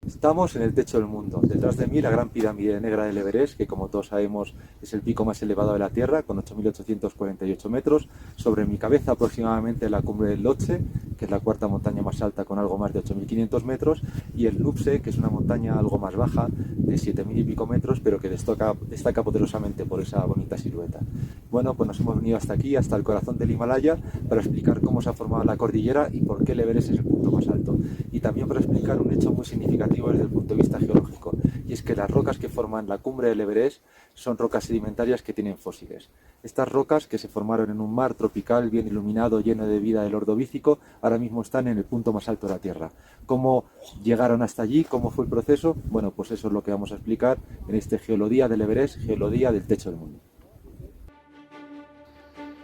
Estamos en el techo del mundo. Detrás de mí la gran pirámide negra del Everest, que como todos sabemos es el pico más elevado de la Tierra, con 8.848 metros. Sobre mi cabeza aproximadamente la cumbre del Lhotse, que es la cuarta montaña más alta con algo más de 8.500 metros, y el Nupse, que es una montaña algo más baja, de 7.000 y pico metros, pero que destaca poderosamente por esa bonita silueta. Bueno, pues nos hemos venido hasta aquí, hasta el corazón del Himalaya, para explicar cómo se ha formado la cordillera y por qué el Everest es el punto más alto. Y también para explicar un hecho muy significativo desde el punto de vista geológico, y es que las rocas que forman la cumbre del Everest son rocas sedimentarias que tienen fósiles. Estas rocas, que se formaron en un mar tropical bien iluminado, lleno de vida del Ordovícico, ahora mismo están en el punto más alto de la Tierra. ¿Cómo llegaron hasta allí? ¿Cómo fue el proceso? Bueno, pues eso es lo que vamos a explicar en este Geolodía del Everest, Geolodía del Techo del Mundo.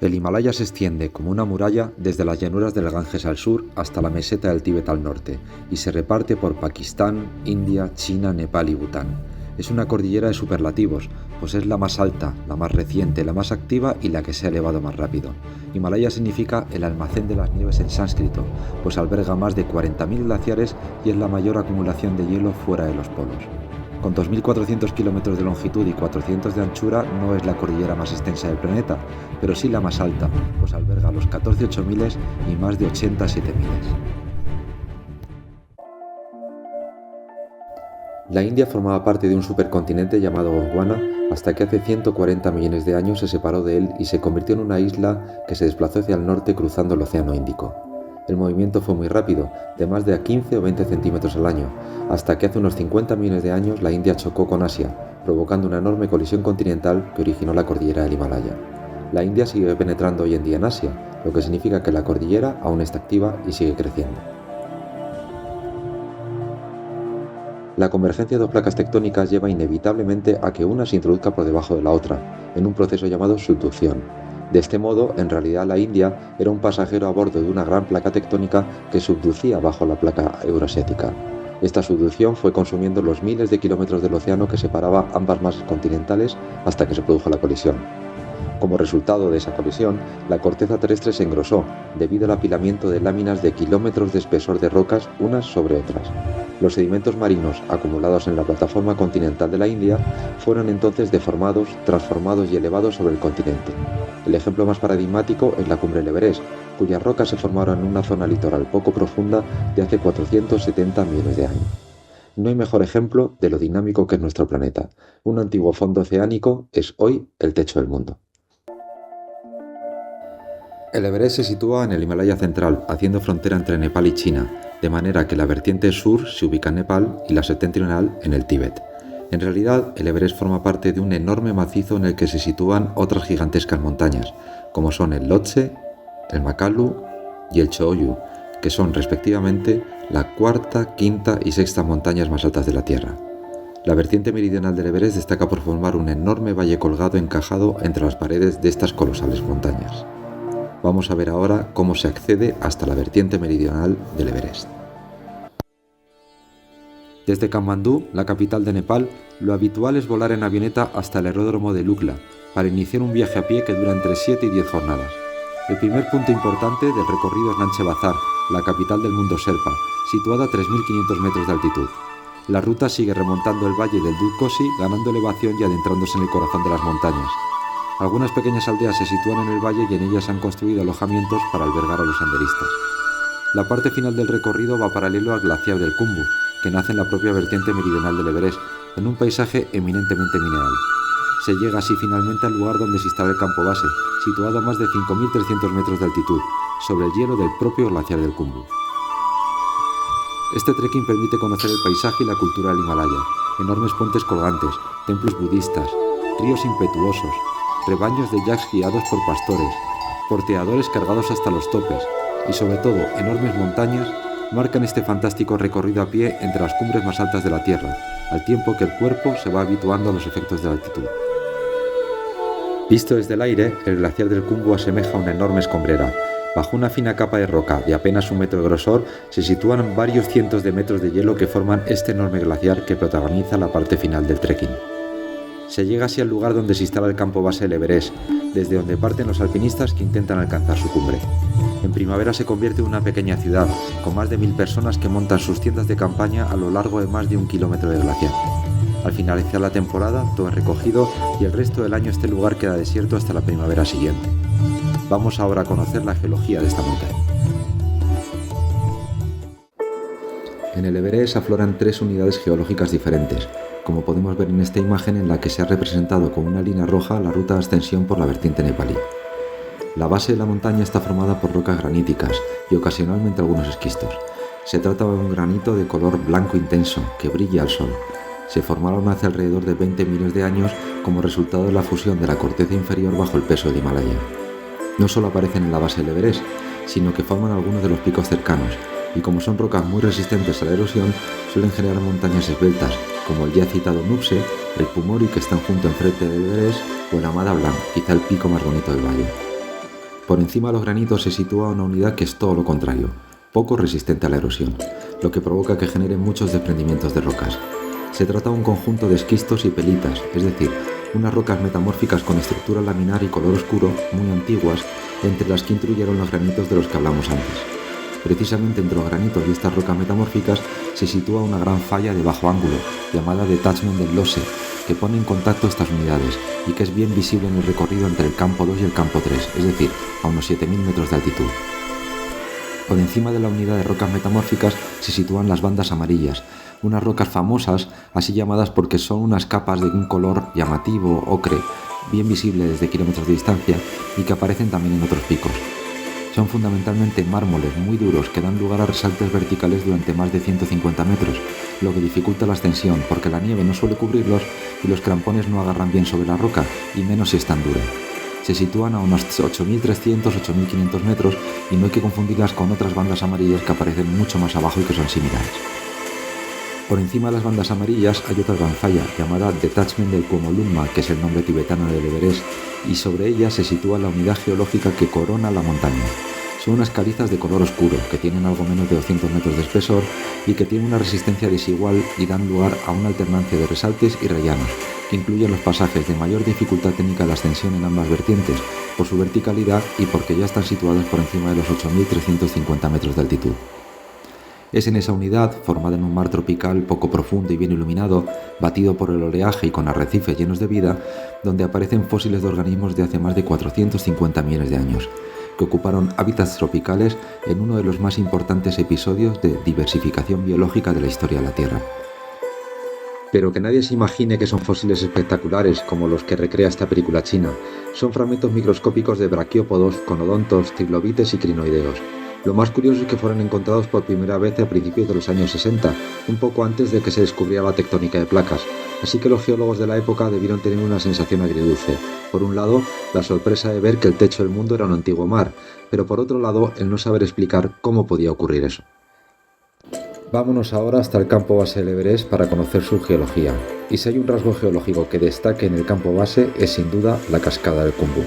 El Himalaya se extiende como una muralla desde las llanuras del Ganges al sur hasta la meseta del Tíbet al norte y se reparte por Pakistán, India, China, Nepal y Bután. Es una cordillera de superlativos, pues es la más alta, la más reciente, la más activa y la que se ha elevado más rápido. Himalaya significa el almacén de las nieves en sánscrito, pues alberga más de 40.000 glaciares y es la mayor acumulación de hielo fuera de los polos. Con 2.400 kilómetros de longitud y 400 de anchura no es la cordillera más extensa del planeta, pero sí la más alta, pues alberga los 14 8000 y más de 80 7000. La India formaba parte de un supercontinente llamado Gondwana hasta que hace 140 millones de años se separó de él y se convirtió en una isla que se desplazó hacia el norte cruzando el Océano Índico. El movimiento fue muy rápido, de más de 15 o 20 centímetros al año, hasta que hace unos 50 millones de años la India chocó con Asia, provocando una enorme colisión continental que originó la cordillera del Himalaya. La India sigue penetrando hoy en día en Asia, lo que significa que la cordillera aún está activa y sigue creciendo. La convergencia de dos placas tectónicas lleva inevitablemente a que una se introduzca por debajo de la otra, en un proceso llamado subducción. De este modo, en realidad la India era un pasajero a bordo de una gran placa tectónica que subducía bajo la placa euroasiática. Esta subducción fue consumiendo los miles de kilómetros del océano que separaba ambas masas continentales hasta que se produjo la colisión. Como resultado de esa colisión, la corteza terrestre se engrosó debido al apilamiento de láminas de kilómetros de espesor de rocas unas sobre otras. Los sedimentos marinos acumulados en la plataforma continental de la India fueron entonces deformados, transformados y elevados sobre el continente. El ejemplo más paradigmático es la cumbre del Everest, cuyas rocas se formaron en una zona litoral poco profunda de hace 470 millones de años. No hay mejor ejemplo de lo dinámico que es nuestro planeta. Un antiguo fondo oceánico es hoy el techo del mundo. El Everest se sitúa en el Himalaya central, haciendo frontera entre Nepal y China, de manera que la vertiente sur se ubica en Nepal y la septentrional en el Tíbet. En realidad, el Everest forma parte de un enorme macizo en el que se sitúan otras gigantescas montañas, como son el Lhotse, el Makalu y el Cho-Oyu, que son respectivamente la cuarta, quinta y sexta montañas más altas de la Tierra. La vertiente meridional del Everest destaca por formar un enorme valle colgado encajado entre las paredes de estas colosales montañas. Vamos a ver ahora cómo se accede hasta la vertiente meridional del Everest. Desde Katmandú, la capital de Nepal, lo habitual es volar en avioneta hasta el aeródromo de Lukla para iniciar un viaje a pie que dura entre 7 y 10 jornadas. El primer punto importante del recorrido es Nanche Bazar, la capital del mundo Sherpa, situada a 3.500 metros de altitud. La ruta sigue remontando el valle del Dudh Khosi, ganando elevación y adentrándose en el corazón de las montañas. Algunas pequeñas aldeas se sitúan en el valle y en ellas han construido alojamientos para albergar a los senderistas. La parte final del recorrido va paralelo al glaciar del Khumbu, que nace en la propia vertiente meridional del Everest, en un paisaje eminentemente mineral. Se llega así finalmente al lugar donde se instala el campo base, situado a más de 5.300 metros de altitud, sobre el hielo del propio glaciar del Khumbu. Este trekking permite conocer el paisaje y la cultura del Himalaya, enormes puentes colgantes, templos budistas, ríos impetuosos, rebaños de yaks guiados por pastores, porteadores cargados hasta los topes y sobre todo enormes montañas marcan este fantástico recorrido a pie entre las cumbres más altas de la Tierra, al tiempo que el cuerpo se va habituando a los efectos de la altitud. Visto desde el aire, el glaciar del Khumbu asemeja una enorme escombrera. Bajo una fina capa de roca de apenas 1 metro de grosor se sitúan varios cientos de metros de hielo que forman este enorme glaciar que protagoniza la parte final del trekking. Se llega así al lugar donde se instala el campo base del Everest, desde donde parten los alpinistas que intentan alcanzar su cumbre. En primavera se convierte en una pequeña ciudad, con más de 1000 personas que montan sus tiendas de campaña a lo largo de más de 1 kilómetro de glaciar. Al finalizar la temporada, todo es recogido y el resto del año este lugar queda desierto hasta la primavera siguiente. Vamos ahora a conocer la geología de esta montaña. En el Everest afloran 3 unidades geológicas diferentes, como podemos ver en esta imagen en la que se ha representado con una línea roja la ruta de ascensión por la vertiente nepalí. La base de la montaña está formada por rocas graníticas y ocasionalmente algunos esquistos. Se trata de un granito de color blanco intenso que brilla al sol. Se formaron hace alrededor de 20 millones de años como resultado de la fusión de la corteza inferior bajo el peso del Himalaya. No solo aparecen en la base del Everest, sino que forman algunos de los picos cercanos, y como son rocas muy resistentes a la erosión, suelen generar montañas esbeltas, como el ya citado Nupse, el Pumori que están junto enfrente del Everest, o el Amada Blanc, quizá el pico más bonito del valle. Por encima de los granitos se sitúa una unidad que es todo lo contrario, poco resistente a la erosión, lo que provoca que generen muchos desprendimientos de rocas. Se trata de un conjunto de esquistos y pelitas, es decir, unas rocas metamórficas con estructura laminar y color oscuro, muy antiguas, entre las que intruyeron los granitos de los que hablamos antes. Precisamente entre los granitos y estas rocas metamórficas se sitúa una gran falla de bajo ángulo, llamada Detachment del Lhotse, que pone en contacto estas unidades y que es bien visible en el recorrido entre el campo 2 y el campo 3, es decir, a unos 7000 metros de altitud. Por encima de la unidad de rocas metamórficas se sitúan las bandas amarillas, unas rocas famosas, así llamadas porque son unas capas de un color llamativo, ocre, bien visible desde kilómetros de distancia y que aparecen también en otros picos. Son fundamentalmente mármoles muy duros que dan lugar a resaltes verticales durante más de 150 metros, lo que dificulta la ascensión porque la nieve no suele cubrirlos y los crampones no agarran bien sobre la roca, y menos si es tan dura. Se sitúan a unos 8.300-8.500 metros y no hay que confundirlas con otras bandas amarillas que aparecen mucho más abajo y que son similares. Por encima de las bandas amarillas hay otra gran falla, llamada Detachment del Chomolungma, que es el nombre tibetano del Everest, y sobre ella se sitúa la unidad geológica que corona la montaña. Son unas calizas de color oscuro, que tienen algo menos de 200 metros de espesor y que tienen una resistencia desigual y dan lugar a una alternancia de resaltes y rellanos, que incluyen los pasajes de mayor dificultad técnica de ascensión en ambas vertientes, por su verticalidad y porque ya están situadas por encima de los 8.350 metros de altitud. Es en esa unidad, formada en un mar tropical poco profundo y bien iluminado, batido por el oleaje y con arrecifes llenos de vida, donde aparecen fósiles de organismos de hace más de 450 millones de años, que ocuparon hábitats tropicales en uno de los más importantes episodios de diversificación biológica de la historia de la Tierra. Pero que nadie se imagine que son fósiles espectaculares como los que recrea esta película china. Son fragmentos microscópicos de braquiópodos, conodontos, trilobites y crinoideos. Lo más curioso es que fueron encontrados por primera vez a principios de los años 60, un poco antes de que se descubriera la tectónica de placas, así que los geólogos de la época debieron tener una sensación agridulce. Por un lado, la sorpresa de ver que el techo del mundo era un antiguo mar, pero por otro lado, el no saber explicar cómo podía ocurrir eso. Vámonos ahora hasta el campo base del Everest para conocer su geología, y si hay un rasgo geológico que destaque en el campo base es sin duda la cascada del Khumbu.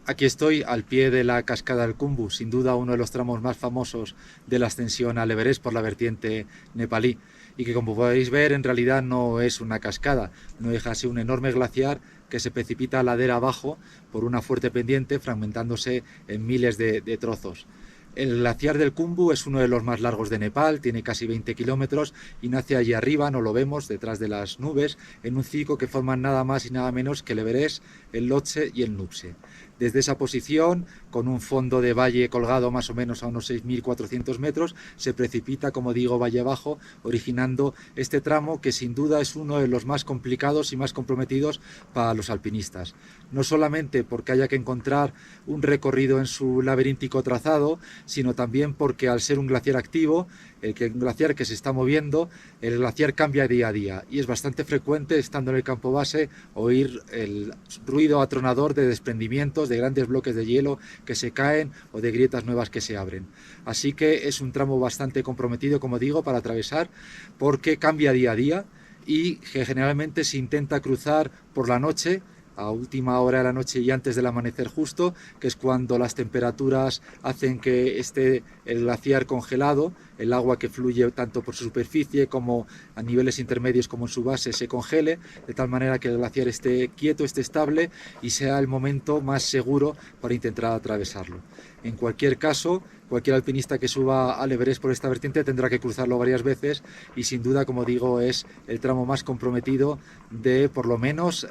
Aquí estoy al pie de la cascada del Khumbu, sin duda uno de los tramos más famosos de la ascensión al Everest por la vertiente nepalí, y que como podéis ver en realidad no es una cascada, no deja de ser un enorme glaciar que se precipita ladera abajo por una fuerte pendiente, fragmentándose en miles de trozos. El glaciar del Khumbu es uno de los más largos de Nepal, tiene casi 20 kilómetros y nace allí arriba, no lo vemos, detrás de las nubes, en un pico que forman nada más y nada menos que el Everest, el Lhotse y el Nupse. Desde esa posición, con un fondo de valle colgado más o menos a unos 6.400 metros, se precipita, como digo, valle abajo, originando este tramo que sin duda es uno de los más complicados y más comprometidos para los alpinistas. No solamente porque haya que encontrar un recorrido en su laberíntico trazado, sino también porque al ser un glaciar activo, un glaciar que se está moviendo, el glaciar cambia día a día y es bastante frecuente, estando en el campo base, oír el ruido atronador de desprendimientos de grandes bloques de hielo que se caen o de grietas nuevas que se abren. Así que es un tramo bastante comprometido, como digo, para atravesar, porque cambia día a día y que generalmente se intenta cruzar por la noche, a última hora de la noche y antes del amanecer justo, que es cuando las temperaturas hacen que esté el glaciar congelado el agua que fluye tanto por su superficie como a niveles intermedios como en su base se congele, de tal manera que el glaciar esté quieto, esté estable y sea el momento más seguro para intentar atravesarlo. En cualquier caso, cualquier alpinista que suba al Everest por esta vertiente tendrá que cruzarlo varias veces y sin duda, como digo, es el tramo más comprometido de por lo menos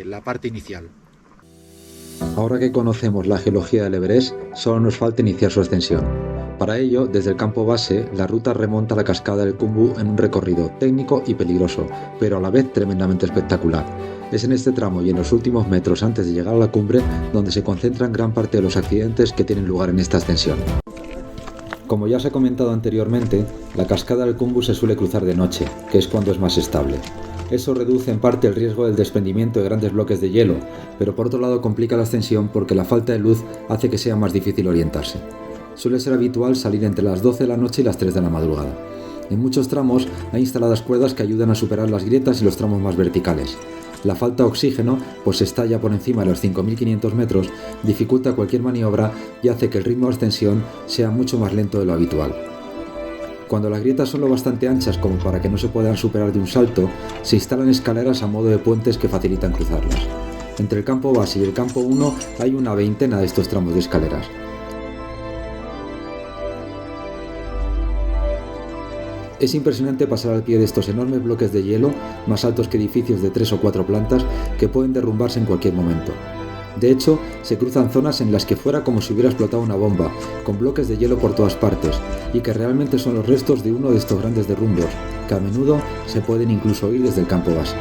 la parte inicial. Ahora que conocemos la geología del Everest, solo nos falta iniciar su ascensión. Para ello, desde el campo base, la ruta remonta a la cascada del Khumbu en un recorrido técnico y peligroso, pero a la vez tremendamente espectacular. Es en este tramo y en los últimos metros antes de llegar a la cumbre donde se concentran gran parte de los accidentes que tienen lugar en esta ascensión. Como ya os he comentado anteriormente, la cascada del Khumbu se suele cruzar de noche, que es cuando es más estable. Eso reduce en parte el riesgo del desprendimiento de grandes bloques de hielo, pero por otro lado complica la ascensión porque la falta de luz hace que sea más difícil orientarse. Suele ser habitual salir entre las 12 de la noche y las 3 de la madrugada. En muchos tramos hay instaladas cuerdas que ayudan a superar las grietas y los tramos más verticales. La falta de oxígeno, pues se estalla por encima de los 5.500 metros, dificulta cualquier maniobra y hace que el ritmo de ascensión sea mucho más lento de lo habitual. Cuando las grietas son lo bastante anchas como para que no se puedan superar de un salto, se instalan escaleras a modo de puentes que facilitan cruzarlas. Entre el campo base y el campo 1 hay una veintena de estos tramos de escaleras. Es impresionante pasar al pie de estos enormes bloques de hielo, más altos que edificios de 3 o 4 plantas, que pueden derrumbarse en cualquier momento. De hecho, se cruzan zonas en las que fuera como si hubiera explotado una bomba, con bloques de hielo por todas partes, y que realmente son los restos de uno de estos grandes derrumbos, que a menudo se pueden incluso oír desde el campo base.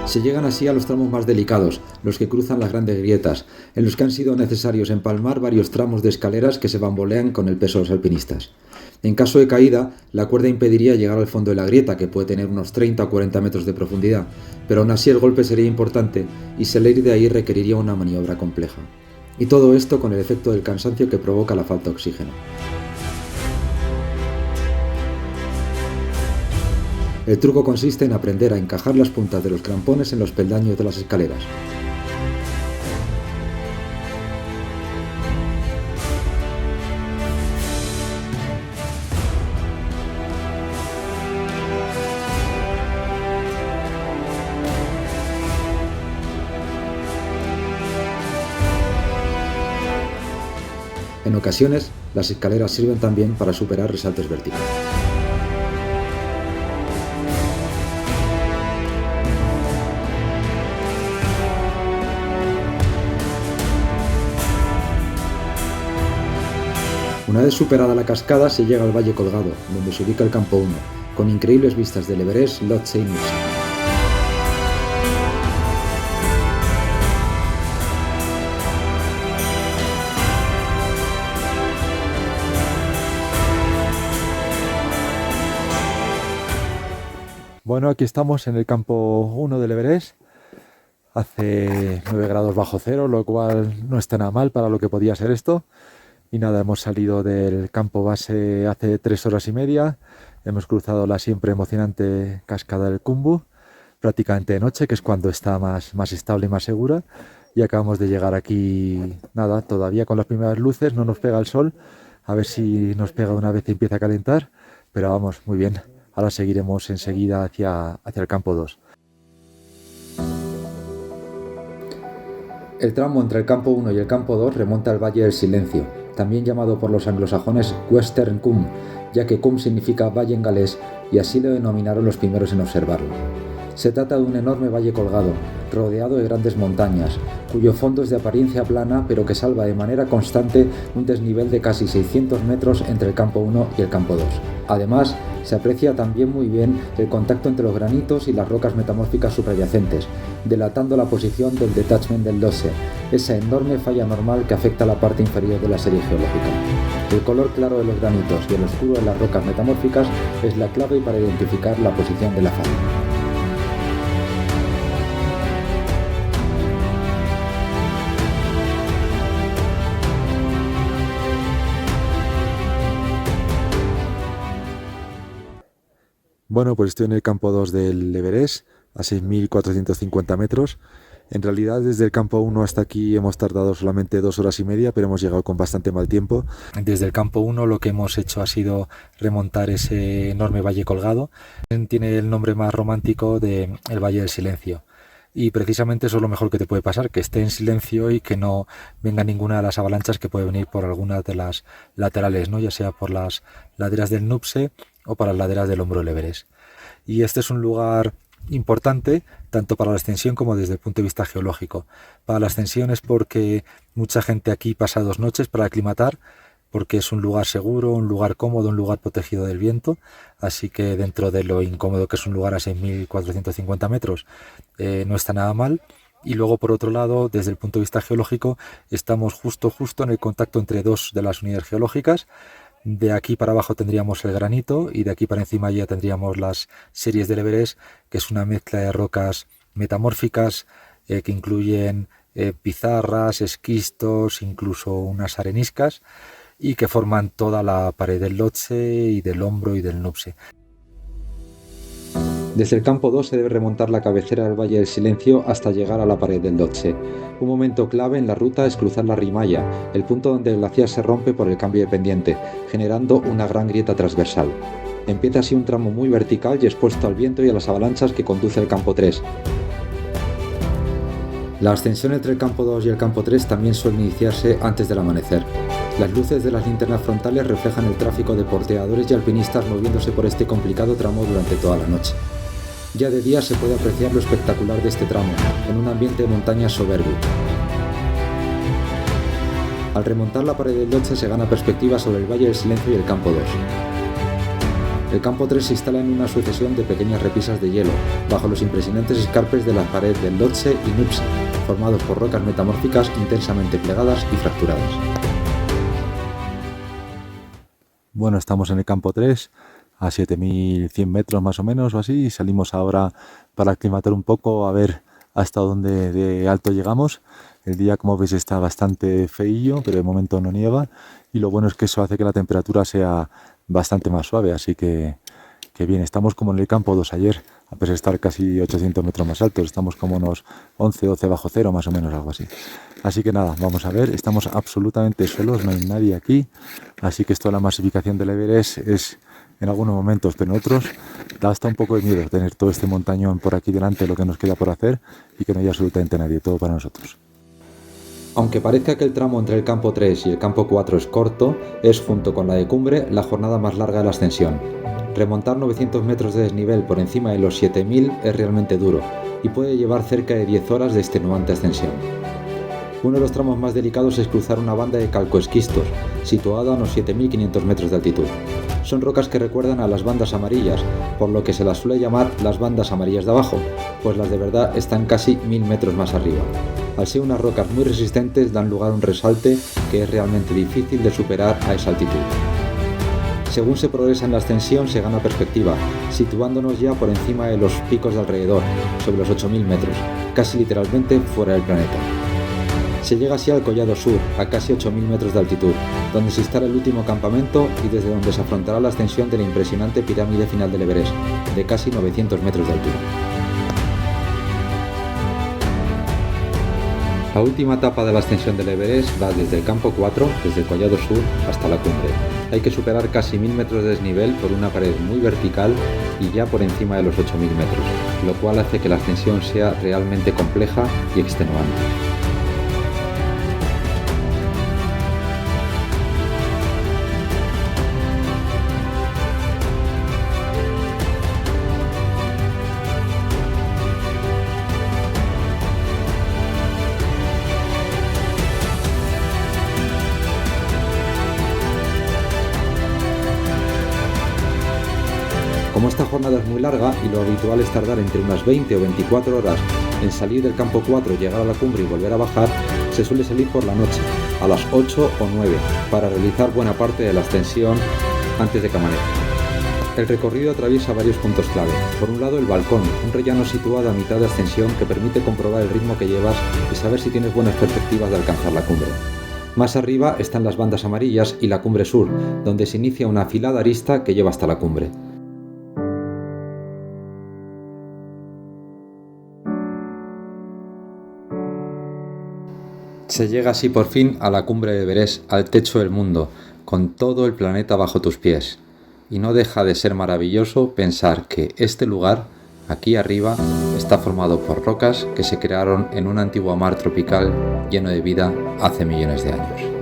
Se llegan así a los tramos más delicados, los que cruzan las grandes grietas, en los que han sido necesarios empalmar varios tramos de escaleras que se bambolean con el peso de los alpinistas. En caso de caída, la cuerda impediría llegar al fondo de la grieta, que puede tener unos 30 o 40 metros de profundidad, pero aún así el golpe sería importante y salir de ahí requeriría una maniobra compleja. Y todo esto con el efecto del cansancio que provoca la falta de oxígeno. El truco consiste en aprender a encajar las puntas de los crampones en los peldaños de las escaleras. En ocasiones, las escaleras sirven también para superar resaltos verticales. Una vez superada la cascada, se llega al Valle Colgado, donde se ubica el campo 1, con increíbles vistas del Everest, Lhotse y Nusa. Bueno, aquí estamos en el campo 1 del Everest. Hace 9 grados bajo cero, lo cual no está nada mal para lo que podía ser esto. Y nada, hemos salido del campo base hace 3 horas y media. Hemos cruzado la siempre emocionante cascada del Khumbu, prácticamente de noche, que es cuando está más estable y más segura. Y acabamos de llegar aquí, nada, todavía con las primeras luces, no nos pega el sol. A ver si nos pega una vez y empieza a calentar. Pero vamos, muy bien. Ahora seguiremos enseguida hacia el campo 2. El tramo entre el campo 1 y el campo 2 remonta al Valle del Silencio, también llamado por los anglosajones Western Khum, ya que Khum significa valle en galés y así lo denominaron los primeros en observarlo. Se trata de un enorme valle colgado, rodeado de grandes montañas, cuyo fondo es de apariencia plana pero que salva de manera constante un desnivel de casi 600 metros entre el campo 1 y el campo 2. Además, se aprecia también muy bien el contacto entre los granitos y las rocas metamórficas subyacentes, delatando la posición del detachment del Lhotse, esa enorme falla normal que afecta a la parte inferior de la serie geológica. El color claro de los granitos y el oscuro de las rocas metamórficas es la clave para identificar la posición de la falla. Bueno, pues estoy en el campo 2 del Everest, a 6.450 metros, En realidad desde el campo 1 hasta aquí hemos tardado solamente 2 horas y media, pero hemos llegado con bastante mal tiempo. Desde el campo 1 lo que hemos hecho ha sido remontar ese enorme valle colgado. Tiene el nombre más romántico de el Valle del Silencio. Y precisamente eso es lo mejor que te puede pasar, que esté en silencio y que no venga ninguna de las avalanchas que puede venir por alguna de las laterales, ¿no? Ya sea por las laderas del Nupse o por las laderas del Hombro del Everest. Y este es un lugar importante tanto para la ascensión como desde el punto de vista geológico. Para la ascensión es porque mucha gente aquí pasa 2 noches para aclimatar, porque es un lugar seguro, un lugar cómodo, un lugar protegido del viento, así que dentro de lo incómodo que es un lugar a 6.450 metros, no está nada mal. Y luego, por otro lado, desde el punto de vista geológico, estamos justo en el contacto entre 2 de las unidades geológicas. De aquí para abajo tendríamos el granito y de aquí para encima ya tendríamos las series del Everest, que es una mezcla de rocas metamórficas que incluyen pizarras, esquistos, incluso unas areniscas, y que forman toda la pared del Lhotse y del Hombro y del Nupse. Desde el campo 2 se debe remontar la cabecera del Valle del Silencio hasta llegar a la pared del Lhotse. Un momento clave en la ruta es cruzar la Rimaya, el punto donde el glaciar se rompe por el cambio de pendiente, generando una gran grieta transversal. Empieza así un tramo muy vertical y expuesto al viento y a las avalanchas que conduce al campo 3. La ascensión entre el campo 2 y el campo 3 también suele iniciarse antes del amanecer. Las luces de las linternas frontales reflejan el tráfico de porteadores y alpinistas moviéndose por este complicado tramo durante toda la noche. Ya de día se puede apreciar lo espectacular de este tramo, en un ambiente de montaña soberbio. Al remontar la pared del Lhotse se gana perspectiva sobre el Valle del Silencio y el campo 2. El campo 3 se instala en una sucesión de pequeñas repisas de hielo, bajo los impresionantes escarpes de la pared del Lhotse y Nupse, formados por rocas metamórficas intensamente plegadas y fracturadas. Bueno, estamos en el campo 3, a 7.100 metros más o menos o así, y salimos ahora para aclimatar un poco, a ver hasta dónde de alto llegamos. El día, como veis, está bastante feillo, pero de momento no nieva, y lo bueno es que eso hace que la temperatura sea bastante más suave, así que bien. Estamos como en el campo 2 ayer, a pesar de estar casi 800 metros más altos, estamos como unos 11, 12 bajo cero, más o menos, algo así. Así que nada, vamos a ver, estamos absolutamente solos, no hay nadie aquí, así que esto de la masificación del Everest es en algunos momentos, pero en otros da hasta un poco de miedo tener todo este montañón por aquí delante, lo que nos queda por hacer, y que no haya absolutamente nadie, todo para nosotros. Aunque parezca que el tramo entre el campo 3 y el campo 4 es corto, es, junto con la de Cumbre, la jornada más larga de la ascensión. Remontar 900 metros de desnivel por encima de los 7000 es realmente duro y puede llevar cerca de 10 horas de extenuante ascensión. Uno de los tramos más delicados es cruzar una banda de calcoesquistos, situada a unos 7500 metros de altitud. Son rocas que recuerdan a las bandas amarillas, por lo que se las suele llamar las bandas amarillas de abajo, pues las de verdad están casi 1000 metros más arriba. Al ser unas rocas muy resistentes, dan lugar a un resalte que es realmente difícil de superar a esa altitud. Según se progresa en la ascensión, se gana perspectiva, situándonos ya por encima de los picos de alrededor, sobre los 8000 metros, casi literalmente fuera del planeta. Se llega así al Collado Sur, a casi 8000 metros de altitud, donde se instala el último campamento y desde donde se afrontará la ascensión de la impresionante pirámide final del Everest, de casi 900 metros de altura. La última etapa de la ascensión del Everest va desde el campo 4, desde el Collado Sur, hasta la cumbre. Hay que superar casi 1000 metros de desnivel por una pared muy vertical y ya por encima de los 8000 metros, lo cual hace que la ascensión sea realmente compleja y extenuante. Como esta jornada es muy larga y lo habitual es tardar entre unas 20 o 24 horas en salir del campo 4, llegar a la cumbre y volver a bajar, se suele salir por la noche, a las 8 o 9, para realizar buena parte de la ascensión antes de que amanezca. El recorrido atraviesa varios puntos clave. Por un lado, el balcón, un rellano situado a mitad de ascensión que permite comprobar el ritmo que llevas y saber si tienes buenas perspectivas de alcanzar la cumbre. Más arriba están las bandas amarillas y la cumbre sur, donde se inicia una afilada arista que lleva hasta la cumbre. Se llega así por fin a la cumbre de Everest, al techo del mundo, con todo el planeta bajo tus pies. Y no deja de ser maravilloso pensar que este lugar, aquí arriba, está formado por rocas que se crearon en un antiguo mar tropical lleno de vida hace millones de años.